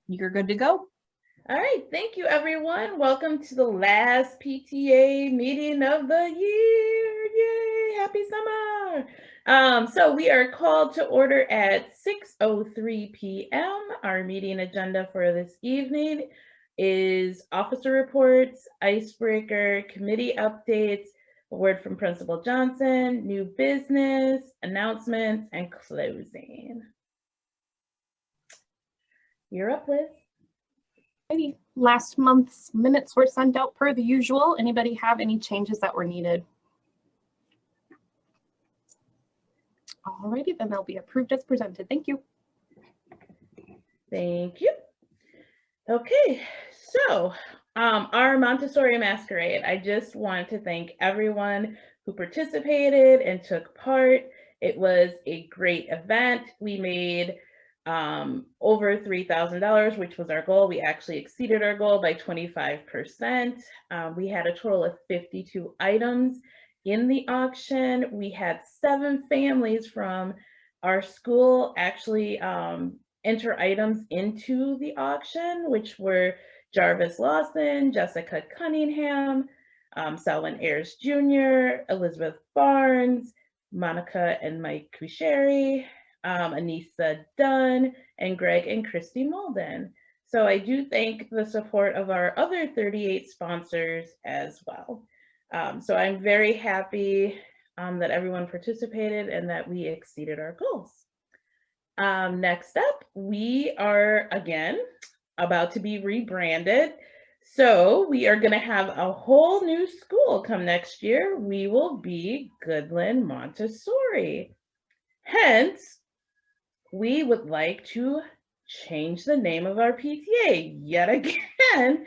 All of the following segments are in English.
you're good to go. All right, thank you everyone. Welcome to the last PTA meeting of the year. Yay, happy summer. So we are called to order at 6:03 p.m. Our meeting agenda for this evening is officer reports, icebreaker, committee updates, a word from Principal Johnson, new business, announcements, and closing. You're up, Liz. Last month's minutes were sent out per the usual. Anybody have any changes that were needed? Alrighty, then they'll be approved as presented. Thank you. Thank you. Okay, so our Montessori Masquerade. I just want to thank everyone who participated and took part. It was a great event. We made over $3,000, which was our goal. We actually exceeded our goal by 25%. We had a total of 52 items in the auction. We had 7 families from our school actually enter items into the auction, which were Jarvis Lawson, Jessica Cunningham, Selwyn Ayers Jr., Elizabeth Barnes, Monica and Mike Kusheri, Anissa Dunn, and Greg and Christy Malden. So I do thank the support of our other 38 sponsors as well. So I'm very happy that everyone participated and that we exceeded our goals. Next up, we are again about to be rebranded. So we are going to have a whole new school come next year. We will be Goodland Montessori. Hence, we would like to change the name of our PTA yet again,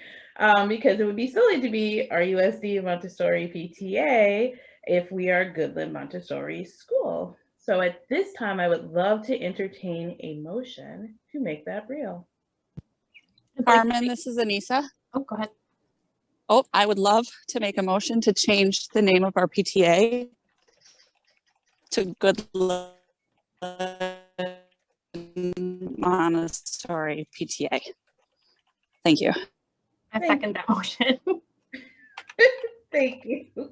because it would be silly to be RUSD Montessori PTA if we are Goodland Montessori School. So at this time, I would love to entertain a motion to make that real. Carmen, this is Anissa. Oh, go ahead. Oh, I would love to make a motion to change the name of our PTA to Goodland Montessori PTA. Thank you. I second that motion. Thank you.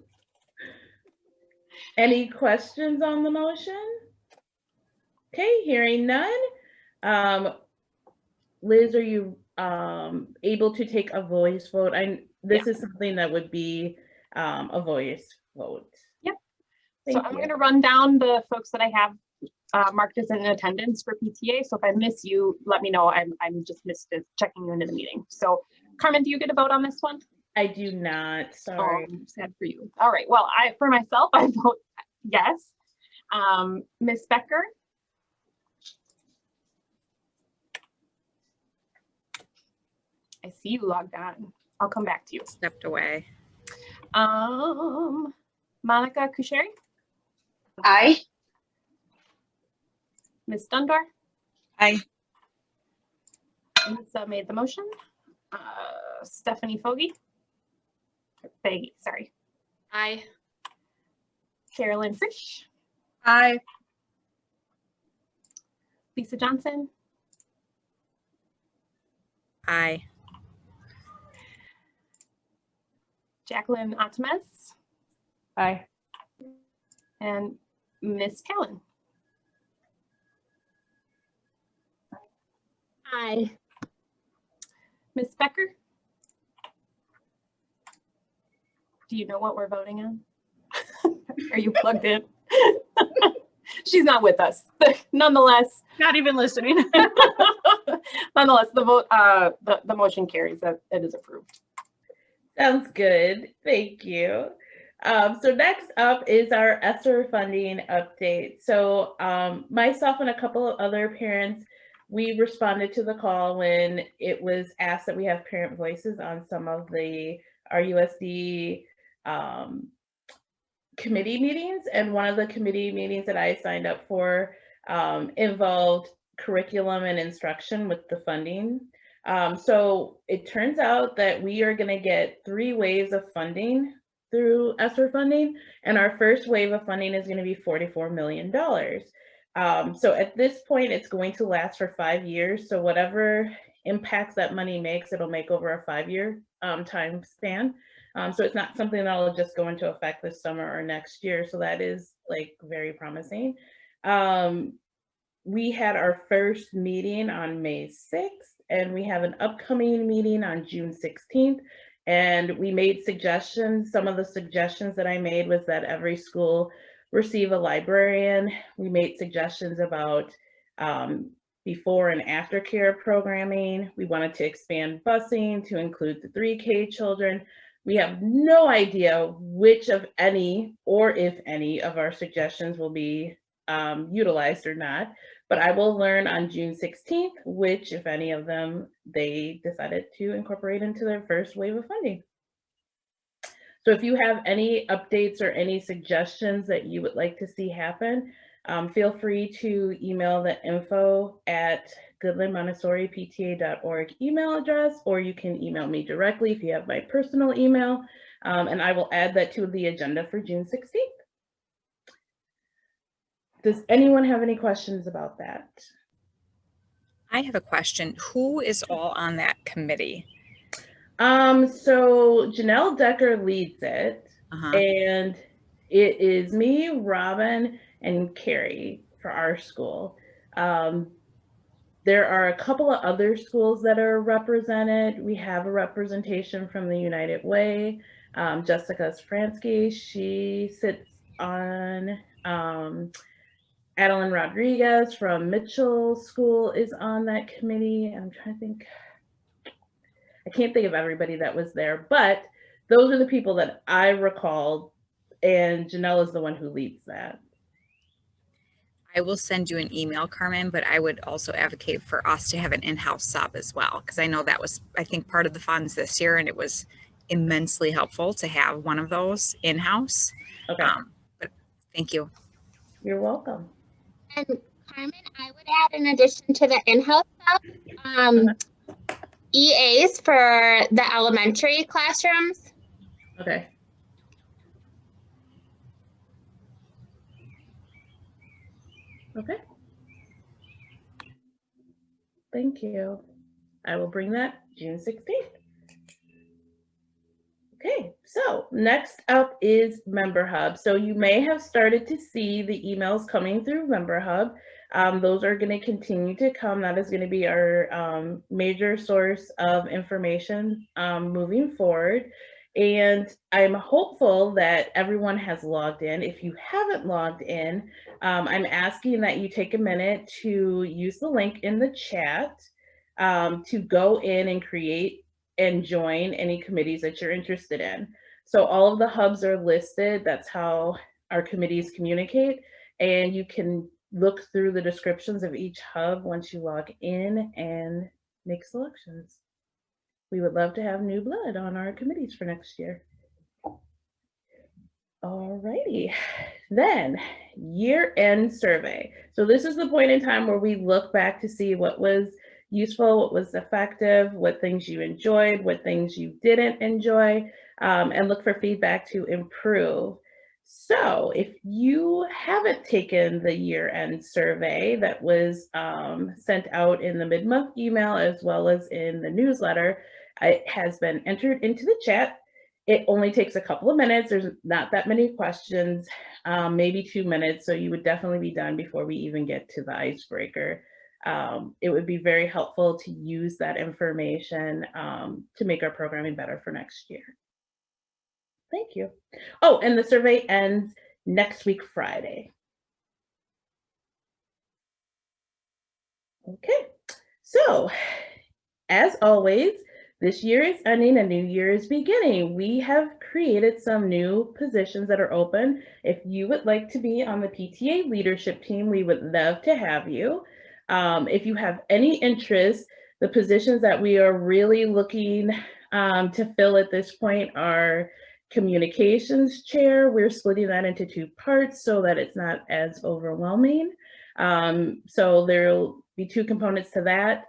Any questions on the motion? Okay, hearing none. Liz, are you able to take a voice vote? This is something that would be a voice vote. Yep. So I'm going to run down the folks that I have marked as in attendance for PTA. So if I miss you, let me know. I'm just missed checking you into the meeting. So Carmen, do you get a vote on this one? I do not. Sorry. Oh, sad for you. All right. Well, for myself, I vote yes. Ms. Becker. I see you logged on. I'll come back to you. Stepped away. Monica Kusheri. Aye. Ms. Dundor. Aye. Lisa made the motion. Stephanie Fogarty. Sorry. Aye. Carolyn Frisch. Aye. Lisa Johnson. Aye. Jacqueline Atames. Aye. And Miss Callan. Aye. Ms. Becker. Do you know what we're voting on? Are you plugged in? She's not with us, but nonetheless. Not even listening. Nonetheless, the vote, the motion carries. That it is approved. Sounds good. Thank you. So next up is our ESSER funding update. So myself and a couple of other parents, we responded to the call when it was asked that we have parent voices on some of the RUSD committee meetings. And one of the committee meetings that I signed up for involved curriculum and instruction with the funding. So it turns out that we are going to get 3 waves of funding through ESSER funding, and our first wave of funding is going to be $44 million. So at this point, it's going to last for 5 years. So whatever impacts that money makes, it'll make over a 5-year time span. So it's not something that will just go into effect this summer or next year. So that is like very promising. We had our first meeting on May 6th, and we have an upcoming meeting on June 16th. And we made suggestions. Some of the suggestions that I made was that every school receive a librarian. We made suggestions about before and after care programming. We wanted to expand busing to include the 3K children. We have no idea which of any, or if any, of our suggestions will be utilized or not, but I will learn on June 16th which, if any of them, they decided to incorporate into their first wave of funding. So if you have any updates or any suggestions that you would like to see happen, feel free to email the info@goodlandmontessoripta.org email address, or you can email me directly if you have my personal email, and I will add that to the agenda for June 16th. Does anyone have any questions about that? I have a question. Who is all on that committee? So Janelle Decker leads it, and it is me, Robin, and Carrie for our school. There are a couple of other schools that are represented. We have a representation from the United Way. Jessica Spransky, she sits on, Adeline Rodriguez from Mitchell School is on that committee. I'm trying to think. I can't think of everybody that was there, but those are the people that I recalled, and Janelle is the one who leads that. I will send you an email, Carmen, but I would also advocate for us to have an in-house sub as well, because I know that was, I think, part of the funds this year, and it was immensely helpful to have one of those in-house. Okay. But thank you. You're welcome. And Carmen, I would add, in addition to the in-house sub, EAs for the elementary classrooms. Okay. Okay. Thank you. I will bring that June 16th. Okay, so next up is Member Hub. So you may have started to see the emails coming through Member Hub. Those are going to continue to come. That is going to be our major source of information moving forward. And I'm hopeful that everyone has logged in. If you haven't logged in, I'm asking that you take a minute to use the link in the chat to go in and create and join any committees that you're interested in. So all of the hubs are listed. That's how our committees communicate. And you can look through the descriptions of each hub once you log in and make selections. We would love to have new blood on our committees for next year. Alrighty, then year-end survey. So this is the point in time where we look back to see what was useful, what was effective, what things you enjoyed, what things you didn't enjoy, and look for feedback to improve. So if you haven't taken the year-end survey that was sent out in the mid-month email as well as in the newsletter, it has been entered into the chat. It only takes a couple of minutes. There's not that many questions, maybe 2 minutes. So you would definitely be done before we even get to the icebreaker. It would be very helpful to use that information to make our programming better for next year. Thank you. Oh, and the survey ends next week, Friday. Okay, so as always, this year is ending, a new year is beginning. We have created some new positions that are open. If you would like to be on the PTA leadership team, we would love to have you. If you have any interest, the positions that we are really looking to fill at this point are communications chair. We're splitting that into 2 parts so that it's not as overwhelming. So there'll be 2 components to that.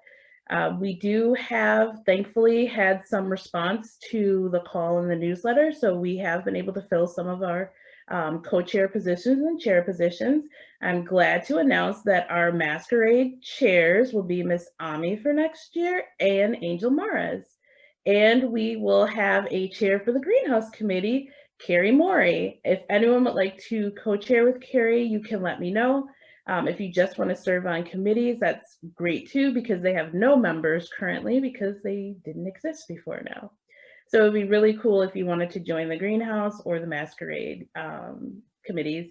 We do have, thankfully, had some response to the call in the newsletter. So we have been able to fill some of our co-chair positions and chair positions. I'm glad to announce that our masquerade chairs will be Miss Ami for next year and Angel Maras. And we will have a chair for the Greenhouse Committee, Carrie Morey. If anyone would like to co-chair with Carrie, you can let me know. If you just want to serve on committees, that's great too, because they have no members currently because they didn't exist before now. So it'd be really cool if you wanted to join the Greenhouse or the Masquerade committees.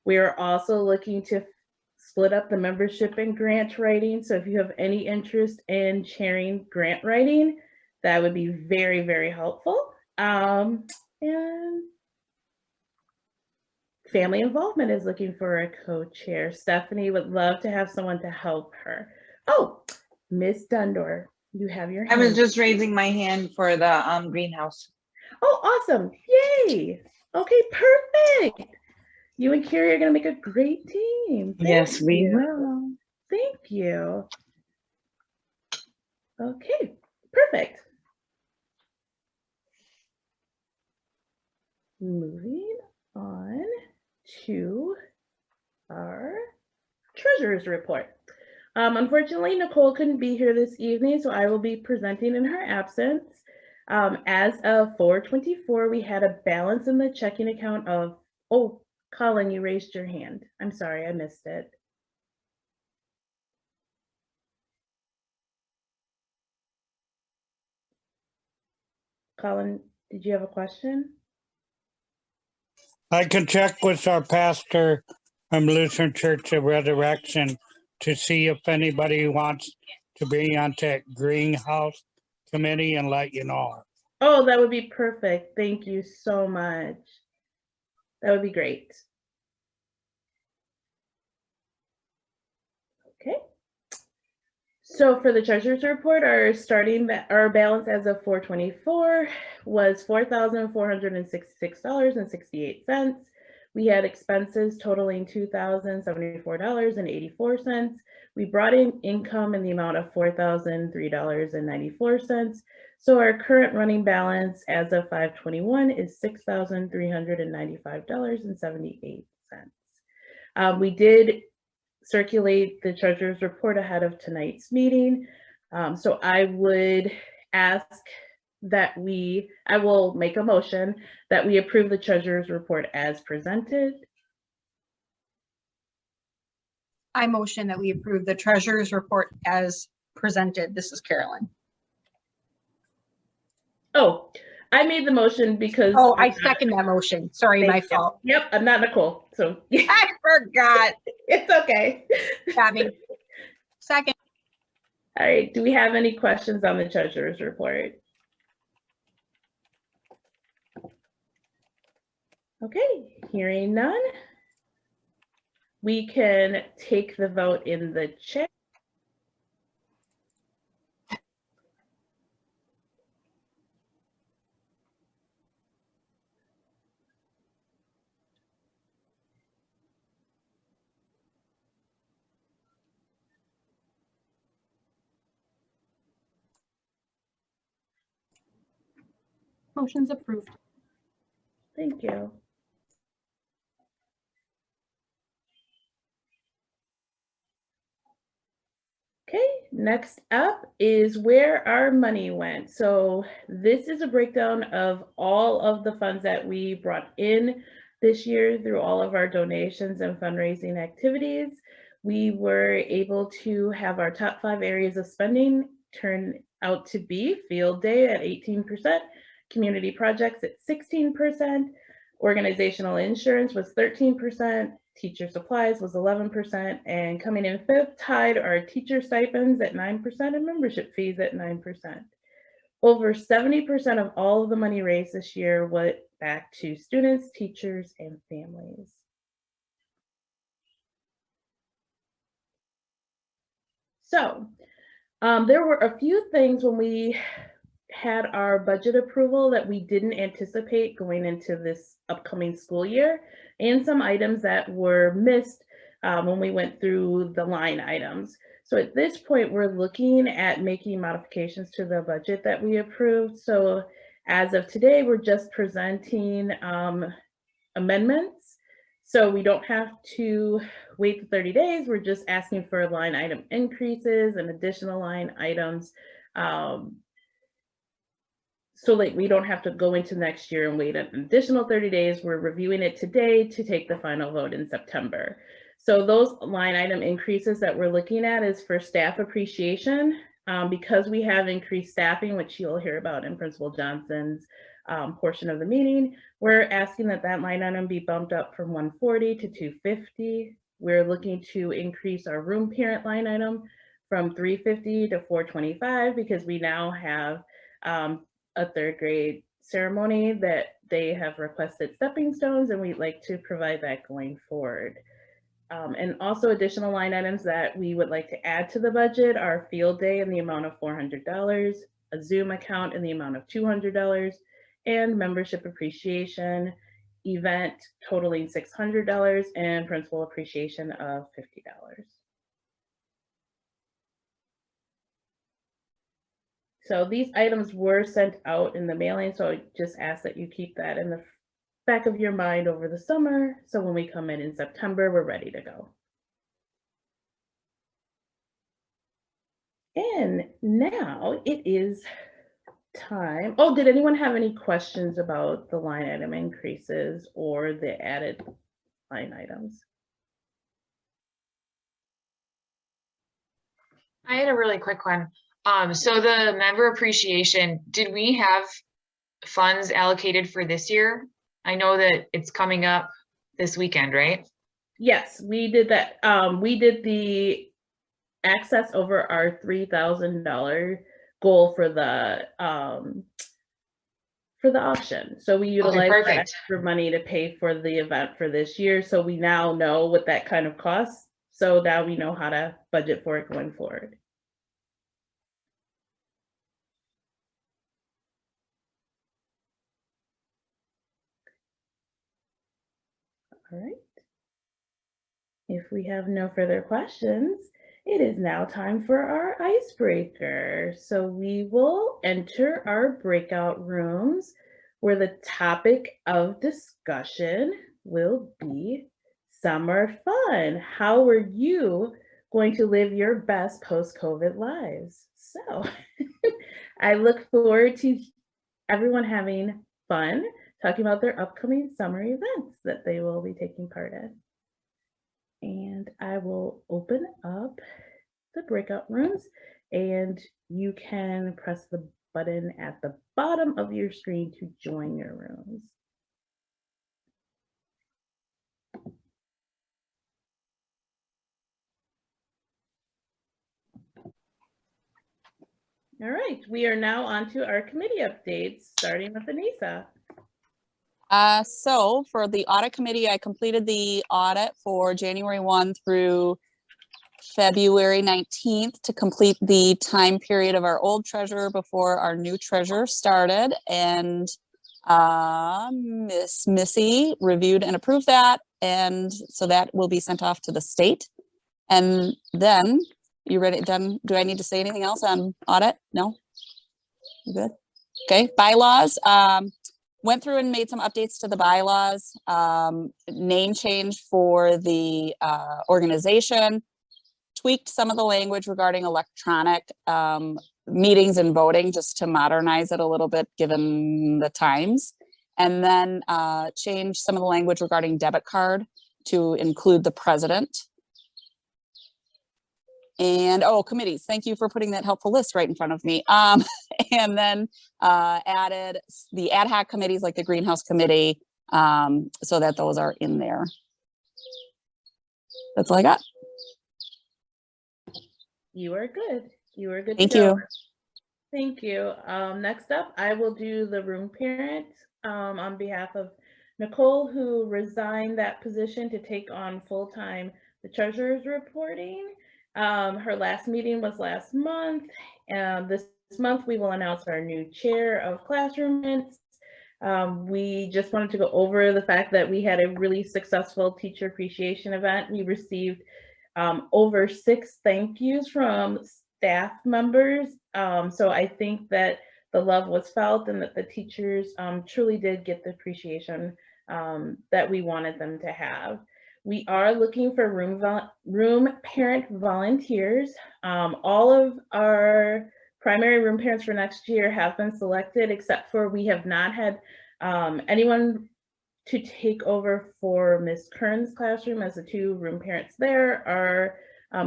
We are also looking to split up the membership in grant writing. So if you have any interest in chairing grant writing, that would be very, very helpful. And family involvement is looking for a co-chair. Stephanie would love to have someone to help her. Oh, Miss Dundor, you have your hand. I was just raising my hand for the greenhouse. Oh, awesome. Yay. Okay, perfect. You and Carrie are going to make a great team. Yes, we will. Thank you. Okay, perfect. Moving on to our treasurer's report. Unfortunately, Nicole couldn't be here this evening, so I will be presenting in her absence. As of 4/24, we had a balance in the checking account of, oh, Colin, you raised your hand. I'm sorry, I missed it. Colin, did you have a question? I can check with our pastor from Lutheran Church of Resurrection to see if anybody wants to be on that greenhouse committee and let you know. Oh, that would be perfect. Thank you so much. That would be great. Okay. So for the treasurer's report, our balance as of 4/24 was $4,466.68. We had expenses totaling $2,074.84. We brought in income in the amount of $4,003.94. So our current running balance as of 5/21 is $6,395.78. We did circulate the treasurer's report ahead of tonight's meeting. So I would ask that I will make a motion that we approve the treasurer's report as presented. I motion that we approve the treasurer's report as presented. This is Carolyn. Oh, I made the motion because. Oh, I second that motion. Sorry, my fault. Yep, I'm not Nicole, so. I forgot. It's okay. Gabby. Second. All right, do we have any questions on the treasurer's report? Okay, hearing none. We can take the vote in the chat. Motion's approved. Thank you. Okay, next up is where our money went. So this is a breakdown of all of the funds that we brought in this year through all of our donations and fundraising activities. We were able to have our top 5 areas of spending turn out to be field day at 18%, community projects at 16%, organizational insurance was 13%, teacher supplies was 11%, and coming in 5th tied are teacher stipends at 9% and membership fees at 9%. Over 70% of all of the money raised this year went back to students, teachers, and families. So there were a few things when we had our budget approval that we didn't anticipate going into this upcoming school year, and some items that were missed when we went through the line items. So at this point, we're looking at making modifications to the budget that we approved. So as of today, we're just presenting amendments. So we don't have to wait the 30 days. We're just asking for line item increases and additional line items. So like we don't have to go into next year and wait an additional 30 days. We're reviewing it today to take the final vote in September. So those line item increases that we're looking at is for staff appreciation. Because we have increased staffing, which you'll hear about in Principal Johnson's portion of the meeting, we're asking that that line item be bumped up from 140 to 250. We're looking to increase our room parent line item from 350 to 425 because we now have a third grade ceremony that they have requested stepping stones, and we'd like to provide that going forward. And also additional line items that we would like to add to the budget are field day in the amount of $400, a Zoom account in the amount of $200, and membership appreciation event totaling $600 and principal appreciation of $50. So these items were sent out in the mailing, so I just ask that you keep that in the back of your mind over the summer, so when we come in September, we're ready to go. And now it is time. Oh, did anyone have any questions about the line item increases or the added line items? I had a really quick one. So the member appreciation, did we have funds allocated for this year? I know that it's coming up this weekend, right? Yes, we did that. We did the access over our $3,000 goal for the auction. So we utilized that extra money to pay for the event for this year. So we now know what that kind of costs. So now we know how to budget for it going forward. All right. If we have no further questions, it is now time for our icebreaker. So we will enter our breakout rooms where the topic of discussion will be summer fun. How are you going to live your best post-COVID lives? So I look forward to everyone having fun, talking about their upcoming summer events that they will be taking part in. And I will open up the breakout rooms, and you can press the button at the bottom of your screen to join your rooms. All right, we are now on to our committee updates, starting with Anissa. So for the audit committee, I completed the audit for January 1 through February 19th to complete the time period of our old treasurer before our new treasurer started. And Miss Missy reviewed and approved that. And so that will be sent off to the state. And then, you ready? Done? Do I need to say anything else on audit? No? You good? Okay, bylaws. Went through and made some updates to the bylaws, name change for the organization, tweaked some of the language regarding electronic meetings and voting just to modernize it a little bit given the times, and then changed some of the language regarding debit card to include the president. And committees, thank you for putting that helpful list right in front of me. And then added the ad hoc committees like the greenhouse committee, so that those are in there. That's all I got. You are good. You are good. Thank you. Thank you. Next up, I will do the room parent on behalf of Nicole, who resigned that position to take on full-time the treasurer's reporting. Her last meeting was last month. This month, we will announce our new chair of classroom minutes. We just wanted to go over the fact that we had a really successful teacher appreciation event. We received over 6 thank yous from staff members. So I think that the love was felt and that the teachers truly did get the appreciation that we wanted them to have. We are looking for room parent volunteers. All of our primary room parents for next year have been selected, except for we have not had anyone to take over for Miss Kern's classroom, as the 2 room parents there are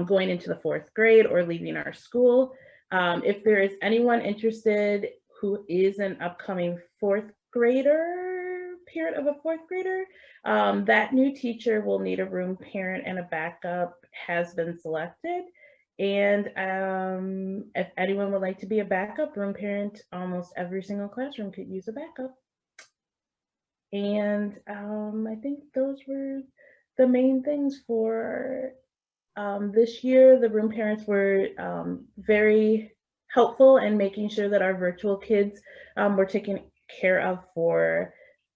going into the 4th grade or leaving our school. If there is anyone interested who is an upcoming 4th grader, parent of a 4th grader, that new teacher will need a room parent, and a backup has been selected. And if anyone would like to be a backup room parent, almost every single classroom could use a backup. And I think those were the main things for this year. The room parents were very helpful in making sure that our virtual kids were taken care of for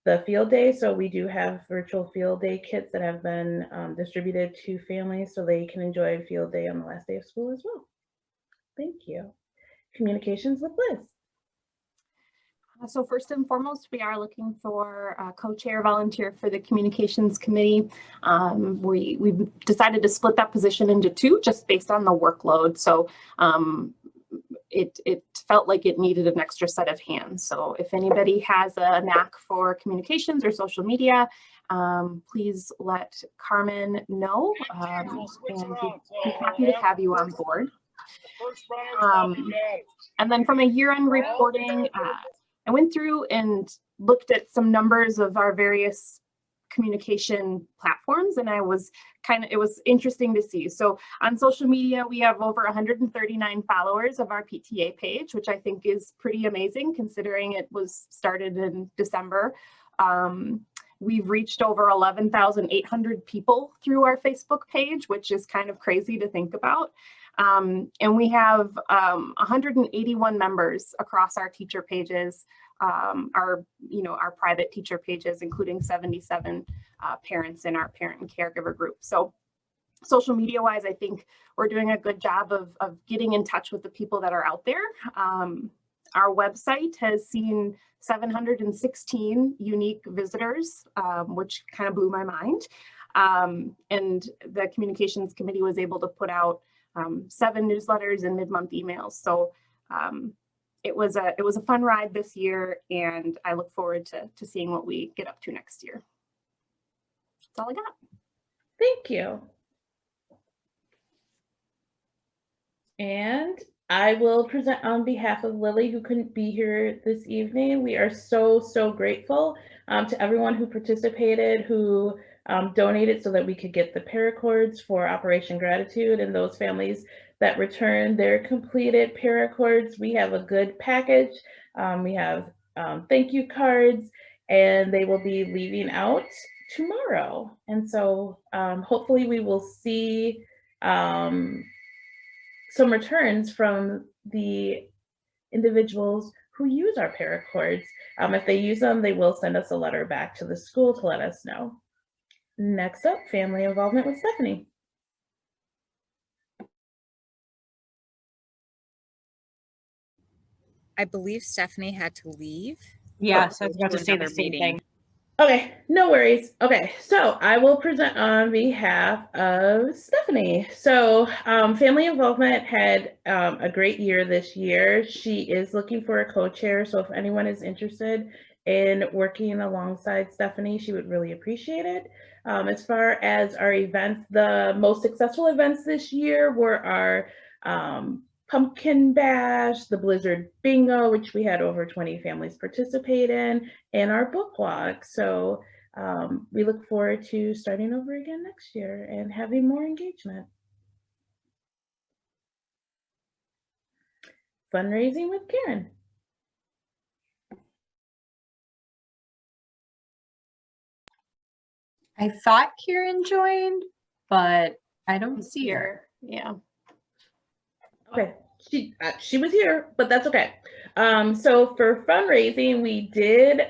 the field day. So we do have virtual field day kits that have been distributed to families so they can enjoy field day on the last day of school as well. Thank you. Communications with Liz. So first and foremost, we are looking for a co-chair volunteer for the communications committee. We've decided to split that position into 2 just based on the workload. So it felt like it needed an extra set of hands. So if anybody has a knack for communications or social media, please let Carmen know, and we'd be happy to have you on board. And then from a year-end reporting, I went through and looked at some numbers of our various communication platforms, and it was interesting to see. So on social media, we have over 139 followers of our PTA page, which I think is pretty amazing considering it was started in December. We've reached over 11,800 people through our Facebook page, which is kind of crazy to think about. And we have 181 members across our teacher pages, our private teacher pages, including 77 parents in our parent and caregiver group. So social media wise, I think we're doing a good job of getting in touch with the people that are out there. Our website has seen 716 unique visitors, which kind of blew my mind. And the communications committee was able to put out 7 newsletters and mid-month emails. So it was a fun ride this year, and I look forward to seeing what we get up to next year. That's all I got. Thank you. And I will present on behalf of Lily, who couldn't be here this evening. We are so grateful to everyone who participated, who donated so that we could get the paracords for Operation Gratitude, and those families that returned their completed paracords. We have a good package. We have thank you cards, and they will be leaving out tomorrow. And so hopefully we will see some returns from the individuals who use our paracords. If they use them, they will send us a letter back to the school to let us know. Next up, family involvement with Stephanie. I believe Stephanie had to leave. Yes, I was about to say the same thing. Okay, no worries. Okay, so I will present on behalf of Stephanie. So family involvement had a great year this year. She is looking for a co-chair, so if anyone is interested in working alongside Stephanie, she would really appreciate it. As far as our events, the most successful events this year were our Pumpkin Bash, the Blizzard Bingo, which we had over 20 families participate in, and our book walk. So we look forward to starting over again next year and having more engagement. Fundraising with Karen. I thought Karen joined, but I don't see her. Yeah. Okay, she was here, but that's okay. So for fundraising, we did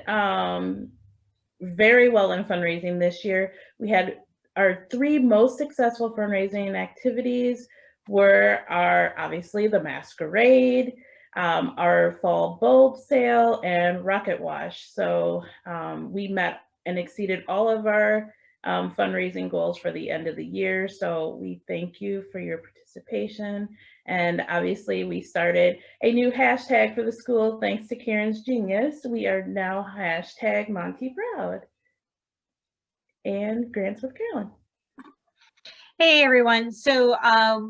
very well in fundraising this year. We had our 3 most successful fundraising activities were obviously the masquerade, our fall bulb sale, and rocket wash. So we met and exceeded all of our fundraising goals for the end of the year. So we thank you for your participation. And obviously we started a new hashtag for the school thanks to Karen's genius. We are now hashtag Monty Proud. And Grants with Carolyn. Hey everyone. So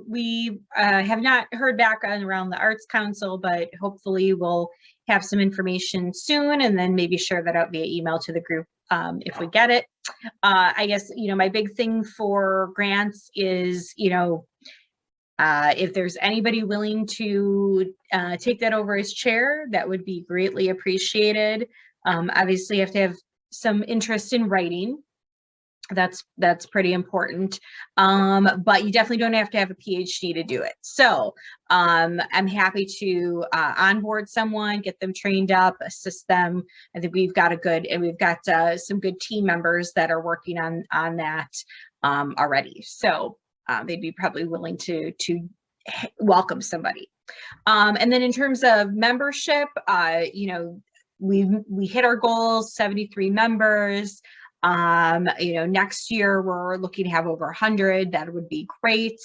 we have not heard back on around the Arts Council, but hopefully we'll have some information soon and then maybe share that out via email to the group if we get it. I guess, my big thing for grants is, if there's anybody willing to take that over as chair, that would be greatly appreciated. Obviously you have to have some interest in writing. That's pretty important. But you definitely don't have to have a PhD to do it. So I'm happy to onboard someone, get them trained up, assist them. I think we've got some good team members that are working on that already. So they'd be probably willing to welcome somebody. And then in terms of membership, we hit our goals, 73 members. Next year we're looking to have over 100. That would be great.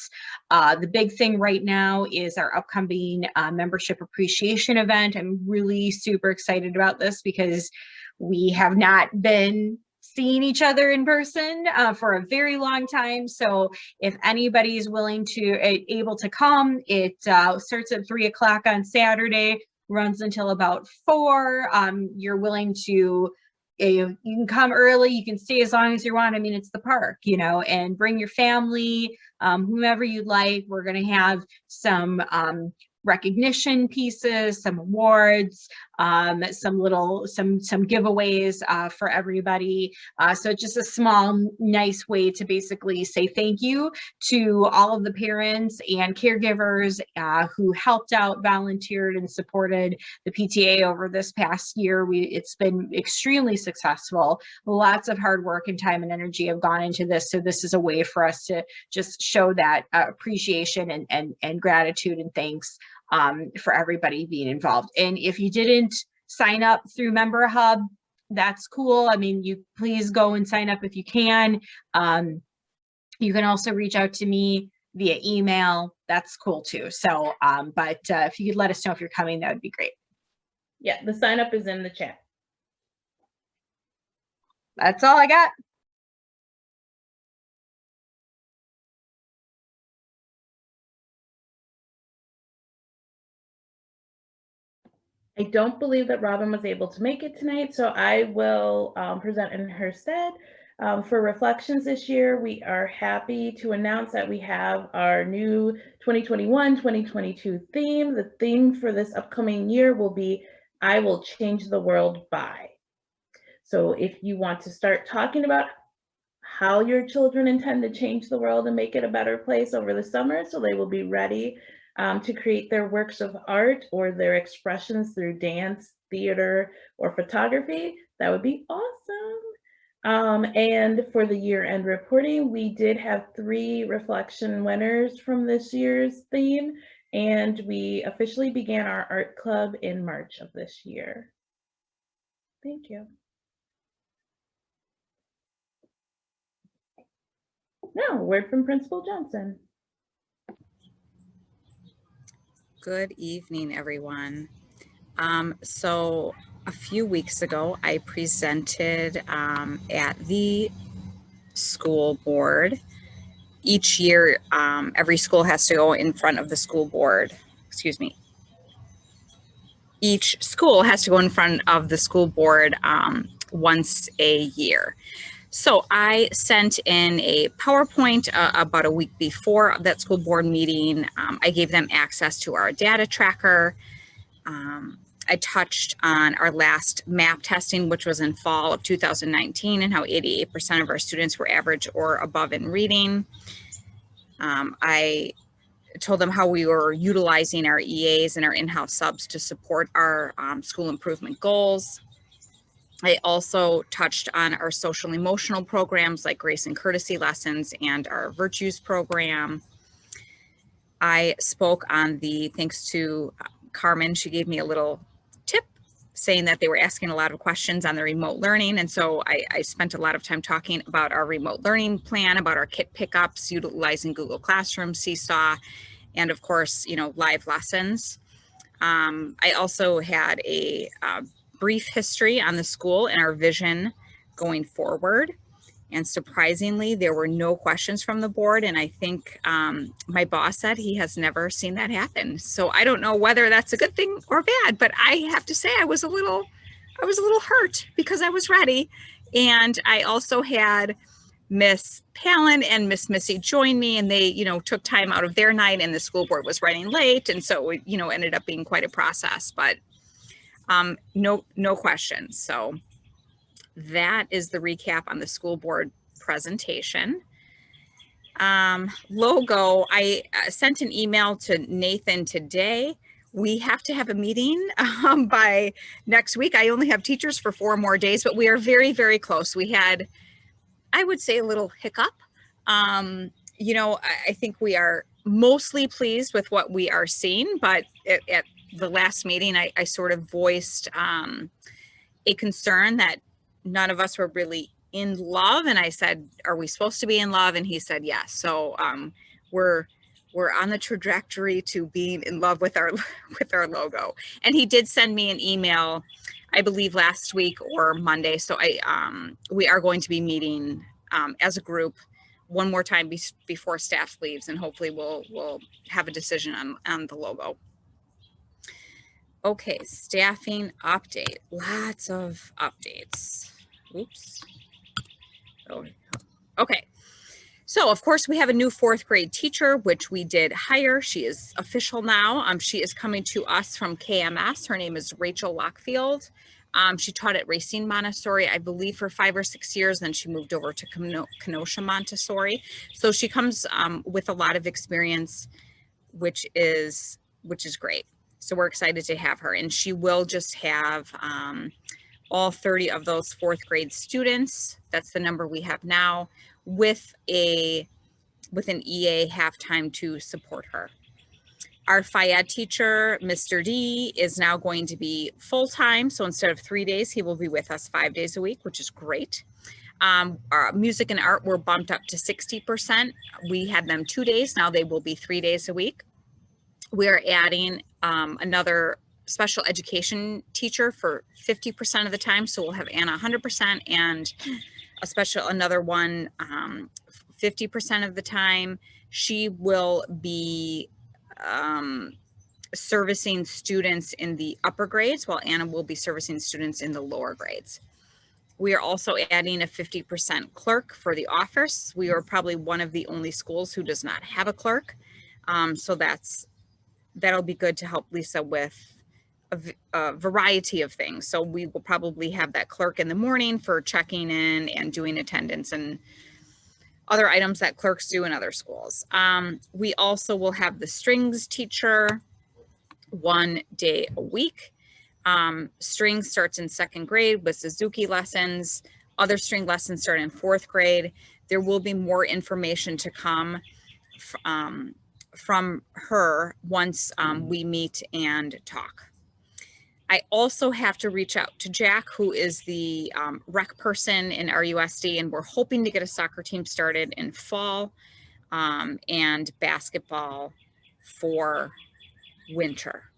The big thing right now is our upcoming membership appreciation event. I'm really super excited about this because we have not been seeing each other in person for a very long time. So if anybody's able to come, it starts at 3 o'clock on Saturday, runs until about 4. You're willing to you can come early, you can stay as long as you want. I mean, it's the park, and bring your family, whomever you'd like. We're going to have some recognition pieces, some awards, some giveaways for everybody. So just a small, nice way to basically say thank you to all of the parents and caregivers who helped out, volunteered, and supported the PTA over this past year. It's been extremely successful. Lots of hard work and time and energy have gone into this. So this is a way for us to just show that appreciation and gratitude and thanks for everybody being involved. And if you didn't sign up through Member Hub, that's cool. I mean, you please go and sign up if you can. You can also reach out to me via email. That's cool too. So, but if you could let us know if you're coming, that would be great. Yeah, the sign up is in the chat. That's all I got. I don't believe that Robin was able to make it tonight, so I will present in her stead. For reflections this year, we are happy to announce that we have our new 2021-2022 theme. The theme for this upcoming year will be, I will change the world by. So if you want to start talking about how your children intend to change the world and make it a better place over the summer, so they will be ready to create their works of art or their expressions through dance, theater, or photography, that would be awesome. And for the year-end reporting, we did have 3 reflection winners from this year's theme, and we officially began our art club in March of this year. Thank you. Now, a word from Principal Johnson. Good evening, everyone. So a few weeks ago, I presented at the school board. Each year, every school has to go in front of the school board. Excuse me. Each school has to go in front of the school board once a year. So I sent in a PowerPoint about a week before that school board meeting. I gave them access to our data tracker. I touched on our last MAP testing, which was in fall of 2019, and how 88% of our students were average or above in reading. I told them how we were utilizing our EAs and our in-house subs to support our school improvement goals. I also touched on our social emotional programs like grace and courtesy lessons and our virtues program. I spoke on thanks to Carmen, she gave me a little tip saying that they were asking a lot of questions on the remote learning. And so I spent a lot of time talking about our remote learning plan, about our kit pickups, utilizing Google Classroom, Seesaw, and of course, live lessons. I also had a brief history on the school and our vision going forward. And surprisingly, there were no questions from the board. And I think my boss said he has never seen that happen. So I don't know whether that's a good thing or bad, but I have to say I was a little hurt because I was ready. And I also had Miss Palin and Miss Missy join me, and they, took time out of their night, and the school board was running late. And so, it, ended up being quite a process, but no questions. So that is the recap on the school board presentation. Logo, I sent an email to Nathan today. We have to have a meeting by next week. I only have teachers for 4 more days, but we are very, very close. We had, I would say, a little hiccup. I think we are mostly pleased with what we are seeing, but at the last meeting, I sort of voiced a concern that none of us were really in love. And I said, are we supposed to be in love? And he said, yes. So we're on the trajectory to being in love with our logo. And he did send me an email, I believe last week or Monday. So we are going to be meeting as a group one more time before staff leaves, and hopefully we'll have a decision on the logo. Okay, staffing update. Lots of updates. Oops. Oh, okay. So of course we have a new 4th grade teacher, which we did hire. She is official now. She is coming to us from KMS. Her name is Rachel Lockfield. She taught at Racine Montessori, I believe, for 5 or 6 years. Then she moved over to Kenosha Montessori. So she comes with a lot of experience, which is great. So we're excited to have her, and she will just have all 30 of those 4th grade students. That's the number we have now, with an EA half-time to support her. Our FIAD teacher, Mr. D, is now going to be full-time. So instead of 3 days, he will be with us 5 days a week, which is great. Our music and art were bumped up to 60%. We had them 2 days. Now they will be 3 days a week. We are adding another special education teacher for 50% of the time. So we'll have Anna 100% and another one 50% of the time. She will be servicing students in the upper grades, while Anna will be servicing students in the lower grades. We are also adding a 50% clerk for the office. We are probably one of the only schools who does not have a clerk. So that'll be good to help Lisa with a variety of things. So we will probably have that clerk in the morning for checking in and doing attendance and other items that clerks do in other schools. We also will have the strings teacher 1 day a week. String starts in 2nd grade with Suzuki lessons. Other string lessons start in 4th grade. There will be more information to come from her once we meet and talk. I also have to reach out to Jack, who is the rec person in RUSD, and we're hoping to get a soccer team started in fall and basketball for winter.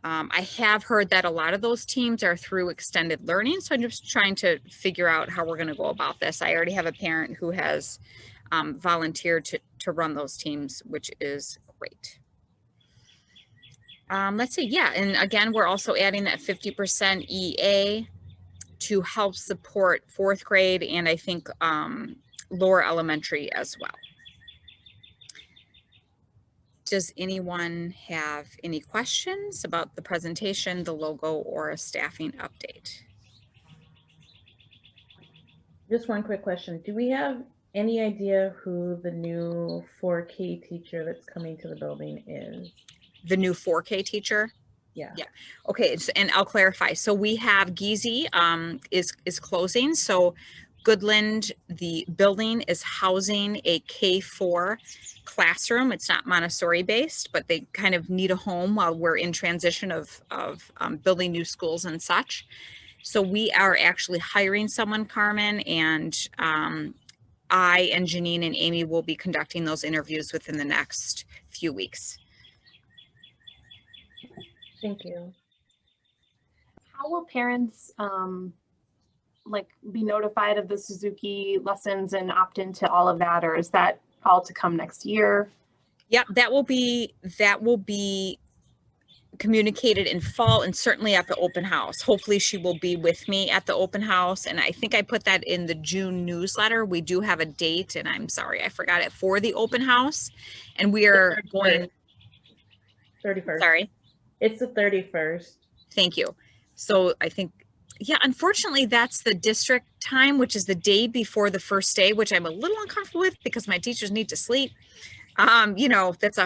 I have heard that a lot of those teams are through extended learning, so I'm just trying to figure out how we're going to go about this. I already have a parent who has volunteered to run those teams, which is great. Let's see, yeah, and again, we're also adding that 50% EA to help support 4th grade and I think lower elementary as well. Does anyone have any questions about the presentation, the logo, or a staffing update? Just one quick question. Do we have any idea who the new 4K teacher that's coming to the building is? The new 4K teacher? Yeah. Yeah. Okay. And I'll clarify. So we have Gizi is closing. So Goodland, the building is housing a K-4 classroom. It's not Montessori based, but they kind of need a home while we're in transition of building new schools and such. So we are actually hiring someone, Carmen, and I and Janine and Amy will be conducting those interviews within the next few weeks. Thank you. How will parents like be notified of the Suzuki lessons and opt into all of that, or is that all to come next year? Yeah, that will be communicated in fall and certainly at the open house. Hopefully she will be with me at the open house. And I think I put that in the June newsletter. We do have a date, and I'm sorry, I forgot it, for the open house. And we are going 31st. Sorry. It's the 31st. Thank you. So I think, yeah, unfortunately that's the district time, which is the day before the first day, which I'm a little uncomfortable with because my teachers need to sleep. You know, that's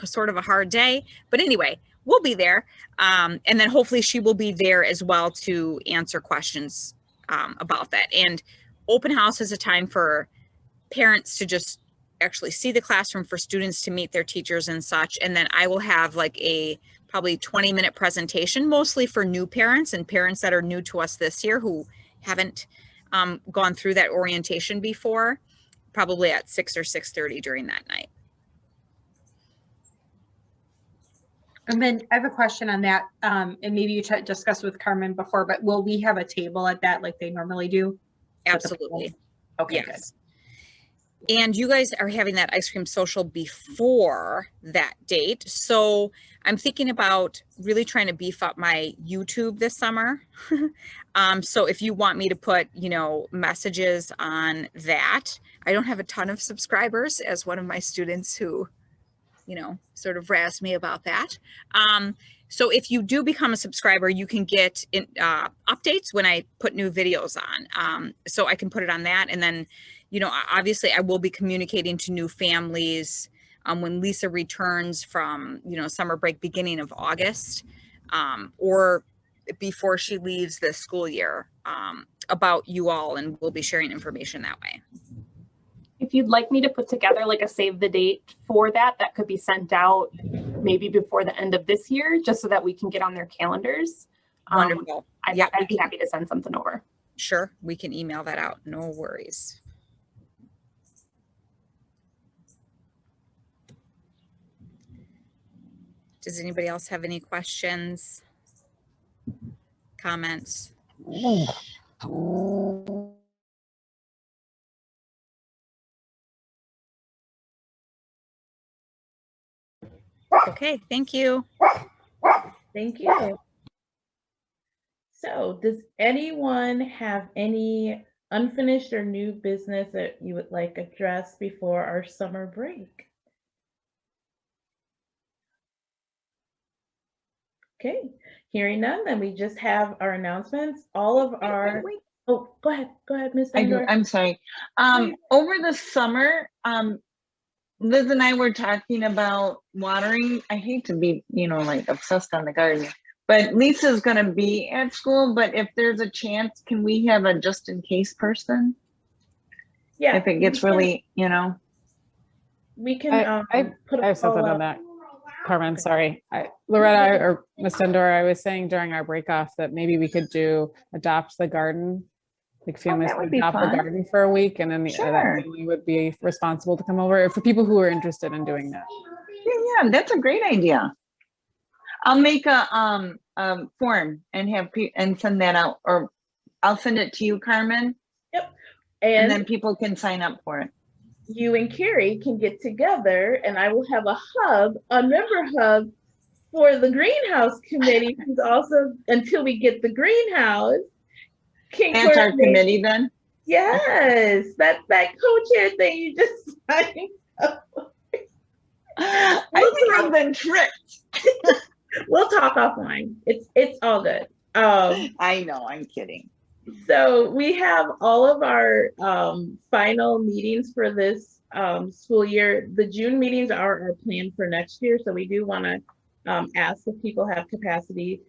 sort of a hard day, but anyway, we'll be there. And then hopefully she will be there as well to answer questions about that. And open house is a time for parents to just actually see the classroom, for students to meet their teachers and such. And then I will have like a probably 20-minute presentation, mostly for new parents and parents that are new to us this year who haven't gone through that orientation before, probably at 6 or 6:30 during that night. And then I have a question on that, and maybe you discussed with Carmen before, but will we have a table at that like they normally do? Absolutely. Okay, yes. Good. And you guys are having that ice cream social before that date. So I'm thinking about really trying to beef up my YouTube this summer. So if you want me to put, you know, messages on that, I don't have a ton of subscribers, as one of my students who, you know, sort of razzed me about that. So if you do become a subscriber, you can get updates when I put new videos on. So I can put it on that. And then, you know, obviously I will be communicating to new families when Lisa returns from, you know, summer break beginning of August, or before she leaves the school year, about you all, and we'll be sharing information that way. If you'd like me to put together like a save the date for that, that could be sent out maybe before the end of this year, just so that we can get on their calendars. Wonderful. I'd be happy to send something over. Sure, we can email that out. No worries. Does anybody else have any questions, comments? Okay, thank you. Thank you. So does anyone have any unfinished or new business that you would like addressed before our summer break? Okay, hearing none, then we just have our announcements. All of our, oh, go ahead, Ms. Vandor. I'm sorry. Over the summer, Liz and I were talking about watering. I hate to be, you know, like obsessed on the garden, but Lisa's going to be at school. But if there's a chance, can we have a just in case person? Yeah. If it gets really, you know. We can I have something on that, Carmen. Sorry. Loretta or Ms. Vendor, I was saying during our break off that maybe we could do adopt the garden. Like families would adopt the garden for a week, and then that family would be responsible to come over, for people who are interested in doing that. Yeah, that's a great idea. I'll make a form and have and send that out, or I'll send it to you, Carmen. Yep. And then people can sign up for it. You and Carrie can get together, and I will have a member hub for the greenhouse committee, who's also, until we get the greenhouse. That's our committee then? Yes, that co-chair thing you just signed up for. I think I've been tricked. We'll talk offline. It's all good. I know, I'm kidding. So we have all of our final meetings for this school year. The June meetings are our plan for next year, so we do want to ask if people have capacity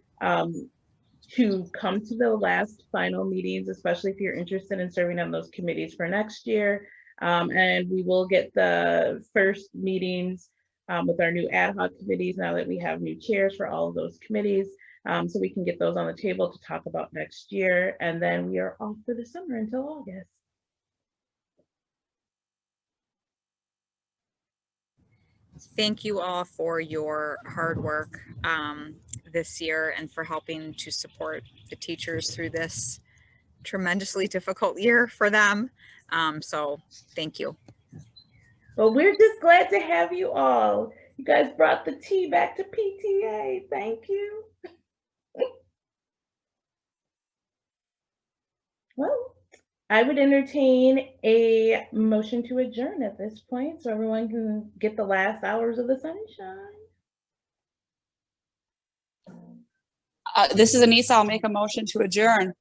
to come to the last final meetings, especially if you're interested in serving on those committees for next year. And we will get the first meetings with our new ad hoc committees now that we have new chairs for all of those committees. So we can get those on the table to talk about next year. And then we are off for the summer until August. Thank you all for your hard work this year and for helping to support the teachers through this tremendously difficult year for them. So thank you. Well, we're just glad to have you all. You guys brought the tea back to PTA. Thank you. Well, I would entertain a motion to adjourn at this point so everyone can get the last hours of the sunshine. This is Anissa. I'll make a motion to adjourn.